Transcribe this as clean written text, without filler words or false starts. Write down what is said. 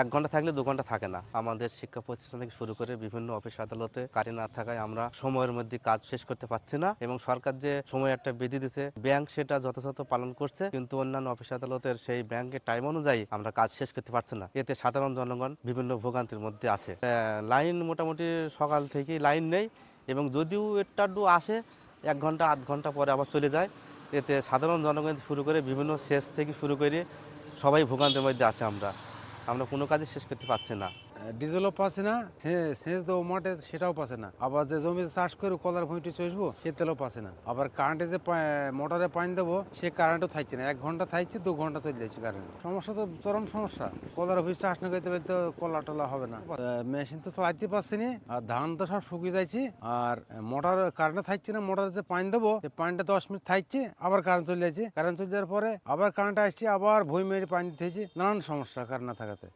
1 ঘন্টা থাকলে 2 ঘন্টা থাকে না। আমাদের শিক্ষা প্রতিষ্ঠান থেকে শুরু করে বিভিন্ন অফিস আদালতে কারেন্ট না থাকায় আমরা সময়ের মধ্যে কাজ শেষ করতে পারছি না এবং সরকার যে সময় একটা বিধি দিছে ব্যাংক সেটা যথাযথ পালন করছে, কিন্তু অন্যান্য অফিস আদালতের সেই ব্যাংকের টাইম অনুযায়ী আমরা কাজ শেষ করতে পারছি না। এতে সাধারণ জনগণ বিভিন্ন ভোগান্তির মধ্যে আছে। লাইন মোটামুটি সকাল থেকেই লাইন নেই এবং যদিও একটু আসে 1 ঘন্টা আধ ঘন্টা পরে আবার চলে যায়। এতে সাধারণ জনগণ শুরু করে বিভিন্ন সেচ থেকে শুরু করে সবাই ভোগান্তির মধ্যে আছে। আমরা কোনো কাজই শেষ করতে পারছি না। ডিজেলও পাচ্ছে না, সেচ দেবো মাঠে সেটাও পাচ্ছে না। আবার যে জমিতে চাষ করে কলার ভুঁইটি চষবো সে তেলও পাচ্ছে না। আবার কারেন্টে যে মোটরে পানি দেবো সে কারেন্টও থাকছে না। 1 ঘন্টা থাকছে 2 ঘন্টা চলে যাচ্ছে কারেন্ট। সমস্যা তো চরম সমস্যা। কলার ভুঁই চাষ না করতে পারলে তো কলা টলা হবে না। মেশিন তো চালাইতে পারছি না, আর ধান তো সব শুকিয়ে যাচ্ছে। আর মোটর কারেন্টে থাকছে না, মোটরে যে পানি দেবো সে পানিটা 10 মিনিট থাকছে, আবার কারেন্ট চলে যাচ্ছে। কারেন্ট চলে যাওয়ার পরে আবার কারেন্ট আসছে, আবার ভুঁই মেরে পানি দিতে হয়েছে। নানান সমস্যা কারেন্ট না থাকাতে।